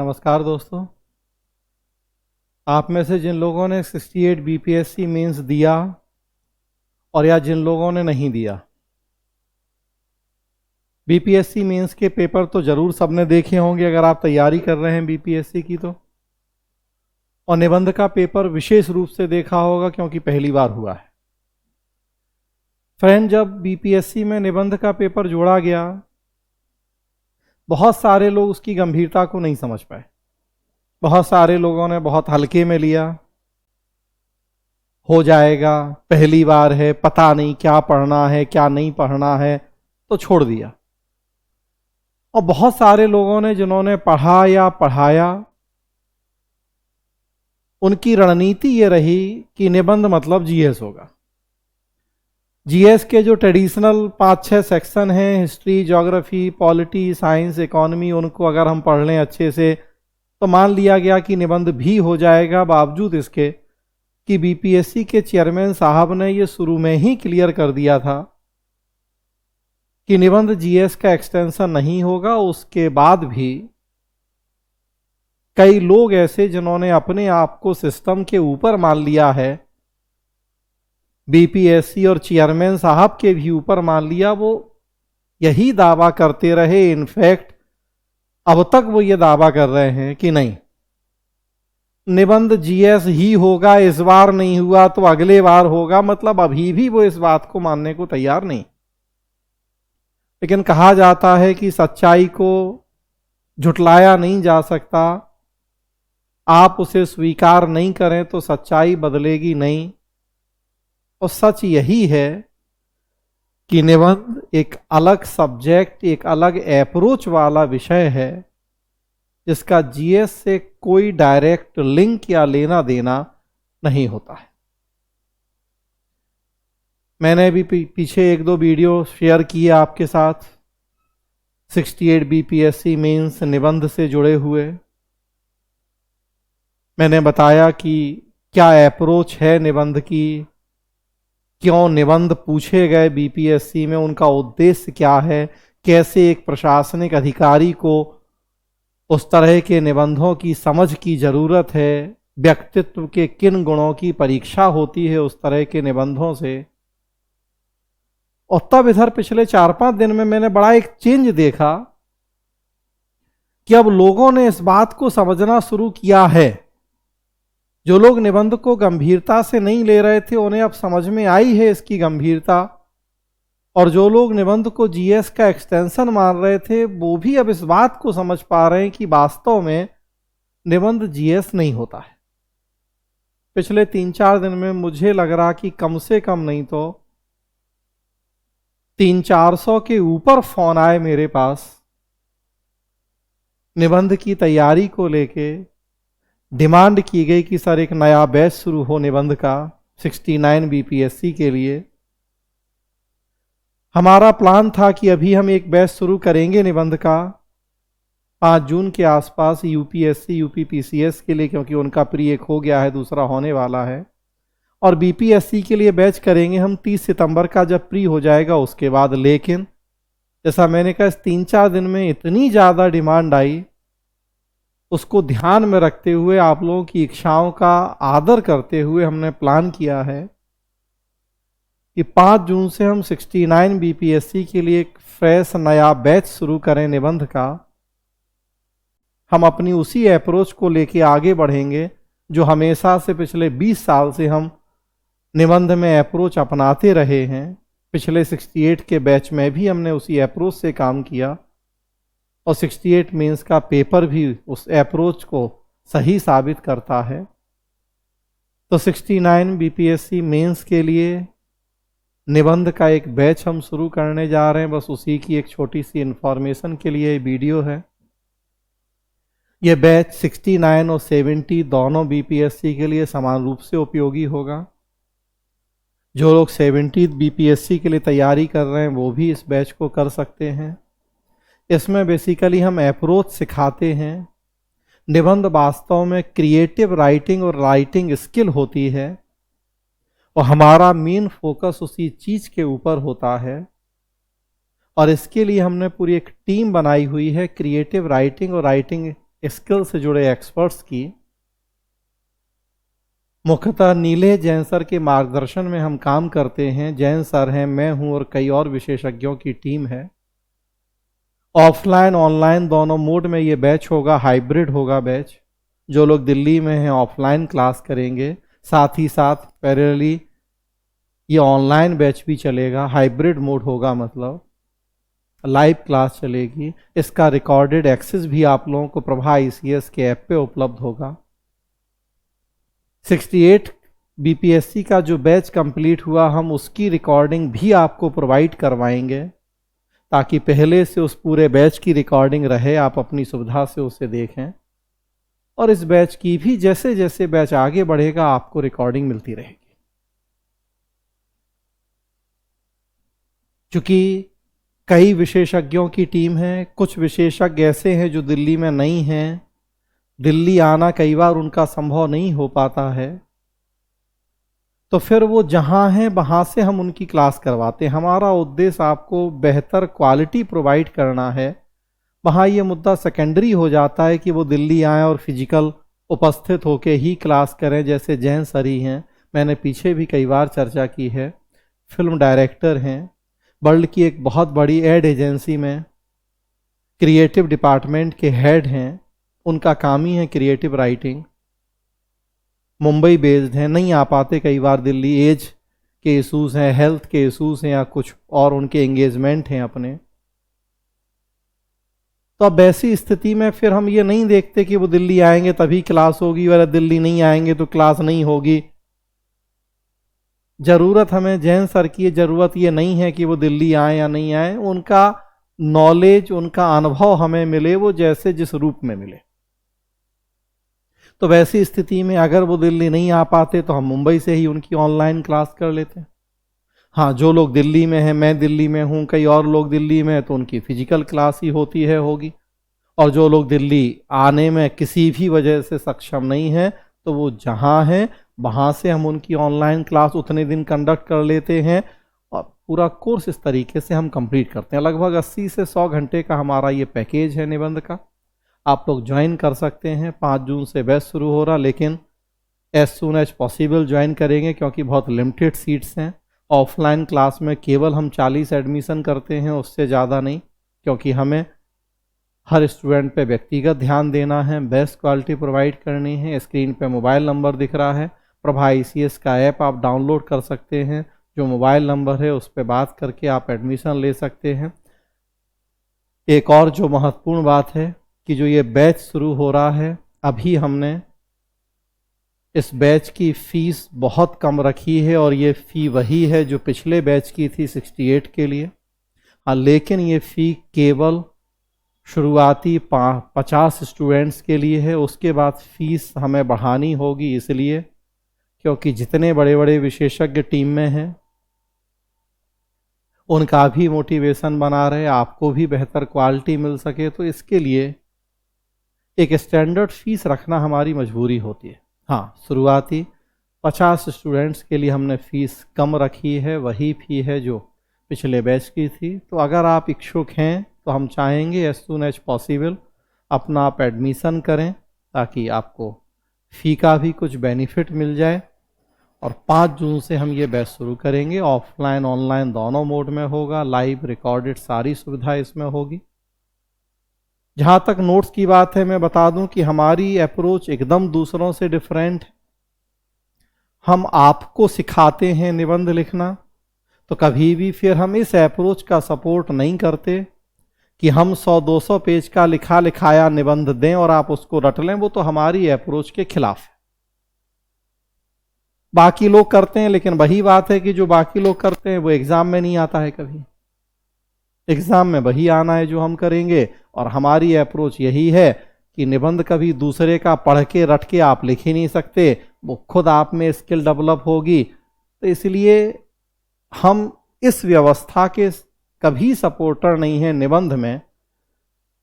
नमस्कार दोस्तों। आप में से जिन लोगों ने 68 बीपीएससी मेंस दिया और या जिन लोगों ने नहीं दिया, बीपीएससी मेंस के पेपर तो जरूर सबने देखे होंगे अगर आप तैयारी कर रहे हैं बीपीएससी की तो, और निबंध का पेपर विशेष रूप से देखा होगा क्योंकि पहली बार हुआ है। फ्रेंड, जब बीपीएससी में निबंध का पेपर जोड़ा गया, बहुत सारे लोग उसकी गंभीरता को नहीं समझ पाए। बहुत सारे लोगों ने बहुत हल्के में लिया, हो जाएगा, पहली बार है, पता नहीं क्या पढ़ना है क्या नहीं पढ़ना है, तो छोड़ दिया। और बहुत सारे लोगों ने जिन्होंने पढ़ा या पढ़ाया, उनकी रणनीति ये रही कि निबंध मतलब जीएस होगा। जीएस के जो ट्रेडिशनल 5-6 सेक्शन हैं, history, geography, polity, science, economy, उनको अगर हम पढ़ लें अच्छे से तो मान लिया गया कि निबंध भी हो जाएगा। बावजूद इसके कि बीपीएससी के चेयरमैन साहब ने ये शुरू में ही क्लियर कर दिया था कि निबंध जीएस का एक्सटेंशन नहीं होगा। उसके बाद भी कई लोग ऐसे जिन्होंने अपने आप को सिस्टम के ऊपर मान लिया है, बीपीएससी और चेयरमैन साहब के भी ऊपर मान लिया, वो यही दावा करते रहे। इनफैक्ट अब तक वो ये दावा कर रहे हैं कि नहीं, निबंध जीएस ही होगा, इस बार नहीं हुआ तो अगले बार होगा। मतलब अभी भी वो इस बात को मानने को तैयार नहीं। लेकिन कहा जाता है कि सच्चाई को झुटलाया नहीं जा सकता। आप उसे स्वीकार नहीं करें तो सच्चाई बदलेगी नहीं। और सच यही है कि निबंध एक अलग सब्जेक्ट, एक अलग अप्रोच वाला विषय है जिसका जीएस से कोई डायरेक्ट लिंक या लेना देना नहीं होता है। मैंने अभी पीछे 1-2 वीडियो शेयर किए आपके साथ 68 बीपीएससी मेंस निबंध से जुड़े हुए। मैंने बताया कि क्या अप्रोच है निबंध की, क्यों निबंध पूछे गए बीपीएससी में, उनका उद्देश्य क्या है, कैसे एक प्रशासनिक अधिकारी को उस तरह के निबंधों की समझ की जरूरत है, व्यक्तित्व के किन गुणों की परीक्षा होती है उस तरह के निबंधों से। और तब इधर पिछले 4-5 दिन में मैंने बड़ा एक चेंज देखा कि अब लोगों ने इस बात को समझना शुरू किया है। जो लोग निबंध को गंभीरता से नहीं ले रहे थे, उन्हें अब समझ में आई है इसकी गंभीरता। और जो लोग निबंध को जीएस का एक्सटेंशन मान रहे थे, वो भी अब इस बात को समझ पा रहे हैं कि वास्तव में निबंध जीएस नहीं होता है। पिछले 3-4 दिन में मुझे लग रहा कि कम से कम नहीं तो 300-400 के ऊपर फोन आए मेरे पास निबंध की तैयारी को लेके। डिमांड की गई कि सर एक नया बैच शुरू हो निबंध का 69 बीपीएससी के लिए। हमारा प्लान था कि अभी हम एक बैच शुरू करेंगे निबंध का 5 जून के आसपास यूपीएससी यूपीपीसीएस के लिए, क्योंकि उनका प्री एक हो गया है, दूसरा होने वाला है। और बीपीएससी के लिए बैच करेंगे हम 30 सितंबर का, जब प्री हो जाएगा उसके बाद। लेकिन जैसा मैंने कहा, इस 3-4 दिन में इतनी ज़्यादा डिमांड आई, उसको ध्यान में रखते हुए, आप लोगों की इच्छाओं का आदर करते हुए हमने प्लान किया है कि 5 जून से हम 69 बीपीएससी के लिए एक फ्रेश नया बैच शुरू करें निबंध का। हम अपनी उसी अप्रोच को लेके आगे बढ़ेंगे जो हमेशा से पिछले 20 साल से हम निबंध में अप्रोच अपनाते रहे हैं। पिछले 68 के बैच में भी हमने उसी अप्रोच से काम किया और 68 मेंस का पेपर भी उस अप्रोच को सही साबित करता है। तो 69 बीपीएससी मेंस के लिए निबंध का एक बैच हम शुरू करने जा रहे हैं। बस उसी की एक छोटी सी इंफॉर्मेशन के लिए वीडियो है। यह बैच 69 और 70 दोनों बीपीएससी के लिए समान रूप से उपयोगी होगा। जो लोग 70 बीपीएससी के लिए तैयारी कर रहे हैं वो भी इस बैच को कर सकते हैं। इसमें बेसिकली हम अप्रोच सिखाते हैं। निबंध वास्तव में क्रिएटिव राइटिंग और राइटिंग स्किल होती है और हमारा मेन फोकस उसी चीज के ऊपर होता है। और इसके लिए हमने पूरी एक टीम बनाई हुई है क्रिएटिव राइटिंग और राइटिंग स्किल से जुड़े एक्सपर्ट्स की मुख्यतः नीले जैन सर के मार्गदर्शन में हम काम करते हैं। जैन सर हैं, मैं हूं और कई और विशेषज्ञों की टीम है। ऑफलाइन ऑनलाइन दोनों मोड में ये बैच होगा, हाइब्रिड होगा बैच। जो लोग दिल्ली में हैं ऑफलाइन क्लास करेंगे, साथ ही साथ पैरेलली ये ऑनलाइन बैच भी चलेगा। हाइब्रिड मोड होगा, मतलब लाइव क्लास चलेगी। इसका रिकॉर्डेड एक्सेस भी आप लोगों को प्रभा ICS के ऐप पे उपलब्ध होगा। 68 BPSC का जो बैच कंप्लीट हुआ, हम उसकी रिकॉर्डिंग भी आपको प्रोवाइड करवाएंगे, ताकि पहले से उस पूरे बैच की रिकॉर्डिंग रहे, आप अपनी सुविधा से उसे देखें। और इस बैच की भी जैसे जैसे बैच आगे बढ़ेगा आपको रिकॉर्डिंग मिलती रहेगी। क्योंकि कई विशेषज्ञों की टीम है, कुछ विशेषज्ञ ऐसे हैं जो दिल्ली में नहीं हैं, दिल्ली आना कई बार उनका संभव नहीं हो पाता है, तो फिर वो जहां हैं वहां से हम उनकी क्लास करवाते हैं। हमारा उद्देश्य आपको बेहतर क्वालिटी प्रोवाइड करना है। वहाँ ये मुद्दा सेकेंडरी हो जाता है कि वो दिल्ली आएँ और फिजिकल उपस्थित होके ही क्लास करें, जैसे जैन सर ही हैं, मैंने पीछे भी कई बार चर्चा की है। फिल्म डायरेक्टर हैं, वर्ल्ड की एक बहुत बड़ी एड एजेंसी में क्रिएटिव डिपार्टमेंट के हेड हैं, उनका काम ही है क्रिएटिव राइटिंग। मुंबई बेस्ड हैं, नहीं आ पाते कई बार दिल्ली, एज के इशूज़ हैं, हेल्थ के इशूज़ हैं या कुछ और उनके एंगेजमेंट हैं अपने। तो अब ऐसी स्थिति में फिर हम ये नहीं देखते कि वो दिल्ली आएंगे तभी क्लास होगी, और दिल्ली नहीं आएंगे तो क्लास नहीं होगी। ज़रूरत हमें जैन सर की ज़रूरत ये नहीं है कि वो दिल्ली आए या नहीं आए, उनका नॉलेज, उनका अनुभव हमें मिले, वो जैसे जिस रूप में मिले। तो वैसी स्थिति में अगर वो दिल्ली नहीं आ पाते तो हम मुंबई से ही उनकी ऑनलाइन क्लास कर लेते हैं। हाँ, जो लोग दिल्ली में हैं, मैं दिल्ली में हूँ, कई और लोग दिल्ली में हैं, तो उनकी फिजिकल क्लास ही होगी। और जो लोग दिल्ली आने में किसी भी वजह से सक्षम नहीं हैं, तो वो जहाँ हैं वहाँ से हम उनकी ऑनलाइन क्लास उतने दिन कंडक्ट कर लेते हैं और पूरा कोर्स इस तरीके से हम कंप्लीट करते हैं। लगभग 80 से 100 घंटे का हमारा ये पैकेज है निबंध का। आप लोग ज्वाइन कर सकते हैं। 5 जून से बैच शुरू हो रहा, लेकिन as soon as possible join करेंगे, क्योंकि बहुत लिमिटेड सीट्स हैं। ऑफलाइन क्लास में केवल हम 40 एडमिशन करते हैं, उससे ज़्यादा नहीं, क्योंकि हमें हर स्टूडेंट पे व्यक्तिगत ध्यान देना है, बेस्ट क्वालिटी प्रोवाइड करनी है। स्क्रीन पे मोबाइल नंबर दिख रहा है, प्रभा ICS का ऐप आप डाउनलोड कर सकते हैं। जो मोबाइल नंबर है उस पर बात करके आप एडमिशन ले सकते हैं। एक और जो महत्वपूर्ण बात है कि जो ये बैच शुरू हो रहा है, अभी हमने इस बैच की फ़ीस बहुत कम रखी है, और ये फ़ी वही है जो पिछले बैच की थी 68 के लिए। हाँ, लेकिन ये फ़ी केवल शुरुआती 50 स्टूडेंट्स के लिए है। उसके बाद फीस हमें बढ़ानी होगी, इसलिए क्योंकि जितने बड़े बड़े विशेषज्ञ टीम में हैं उनका भी मोटिवेशन बना रहे, आपको भी बेहतर क्वालिटी मिल सके, तो इसके लिए एक स्टैंडर्ड फीस रखना हमारी मजबूरी होती है। हाँ, शुरुआती 50 स्टूडेंट्स के लिए हमने फ़ीस कम रखी है, वही फ़ी है जो पिछले बैच की थी। तो अगर आप इच्छुक हैं तो हम चाहेंगे एज सून एज पॉसिबल अपना आप एडमिशन करें, ताकि आपको फ़ी का भी कुछ बेनिफिट मिल जाए। और 5 जून से हम ये बैच शुरू करेंगे। ऑफलाइन ऑनलाइन दोनों मोड में होगा, लाइव रिकॉर्डेड सारी सुविधा इसमें होगी। जहाँ तक नोट्स की बात है, मैं बता दूं कि हमारी अप्रोच एकदम दूसरों से डिफरेंट है। हम आपको सिखाते हैं निबंध लिखना, तो कभी भी फिर हम इस अप्रोच का सपोर्ट नहीं करते कि हम 100-200 पेज का लिखा लिखाया निबंध दें और आप उसको रट लें। वो तो हमारी अप्रोच के खिलाफ है। बाकी लोग करते हैं, लेकिन वही बात है कि जो बाकी लोग करते हैं वो एग्जाम में नहीं आता है। कभी एग्जाम में वही आना है जो हम करेंगे। और हमारी अप्रोच यही है कि निबंध कभी दूसरे का पढ़ के रट के आप लिख ही नहीं सकते, वो खुद आप में स्किल डेवलप होगी। तो इसलिए हम इस व्यवस्था के कभी सपोर्टर नहीं है निबंध में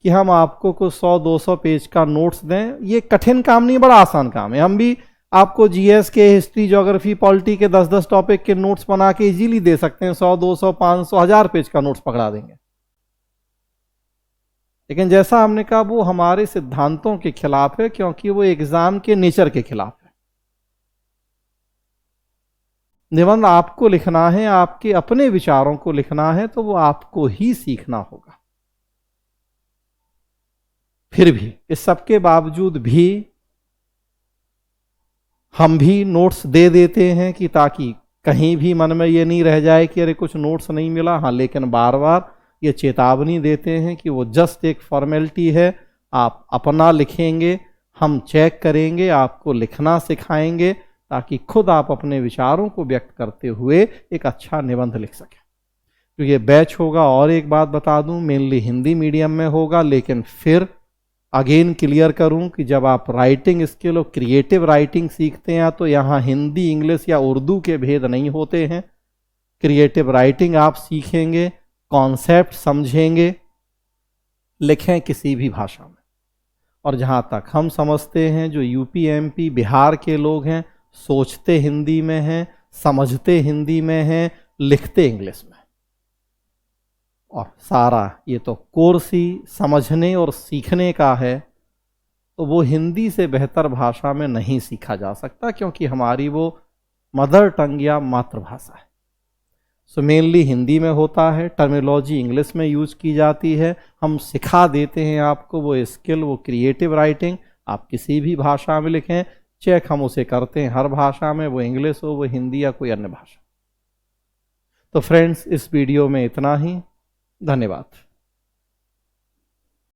कि हम आपको कुछ 100-200 पेज का नोट्स दें। ये कठिन काम नहीं, बड़ा आसान काम है। हम भी आपको GS के, हिस्ट्री, ज्योग्राफी, पॉलिटी के 10-10 टॉपिक के नोट्स बना के इजीली दे सकते हैं। 100, 200, 500, 1000 पेज का नोट्स पकड़ा देंगे। लेकिन जैसा हमने कहा वो हमारे सिद्धांतों के खिलाफ है, क्योंकि वो एग्जाम के नेचर के खिलाफ है। निबंध आपको लिखना है, आपके अपने विचारों को लिखना है, तो वो आपको ही सीखना होगा। फिर भी इस सबके बावजूद भी हम भी नोट्स दे देते हैं कि ताकि कहीं भी मन में ये नहीं रह जाए कि अरे कुछ नोट्स नहीं मिला। हाँ, लेकिन बार बार ये चेतावनी देते हैं कि वो जस्ट एक फॉर्मेलिटी है। आप अपना लिखेंगे, हम चेक करेंगे, आपको लिखना सिखाएंगे ताकि खुद आप अपने विचारों को व्यक्त करते हुए एक अच्छा निबंध लिख सकें। तो ये बैच होगा, और एक बात बता दूं, मेनली हिंदी मीडियम में होगा, लेकिन फिर अगेन क्लियर करूं कि जब आप राइटिंग स्किल और क्रिएटिव राइटिंग सीखते हैं तो यहाँ हिंदी, इंग्लिश या उर्दू के भेद नहीं होते हैं। क्रिएटिव राइटिंग आप सीखेंगे, कॉन्सेप्ट समझेंगे, लिखें किसी भी भाषा में। और जहाँ तक हम समझते हैं, जो यूपी, एमपी, बिहार के लोग हैं, सोचते हिंदी में हैं, समझते हिंदी में हैं, लिखते इंग्लिश में। और सारा ये तो कोर्स ही समझने और सीखने का है, तो वो हिंदी से बेहतर भाषा में नहीं सीखा जा सकता, क्योंकि हमारी वो मदर टंग या मातृभाषा है। सो मेनली हिंदी में होता है, टर्मिनोलॉजी इंग्लिश में यूज की जाती है। हम सिखा देते हैं आपको वो स्किल, वो क्रिएटिव राइटिंग, आप किसी भी भाषा में लिखें। चेक हम उसे करते हैं हर भाषा में, वो इंग्लिश हो, वो हिंदी या कोई अन्य भाषा। तो फ्रेंड्स, इस वीडियो में इतना ही। धन्यवाद।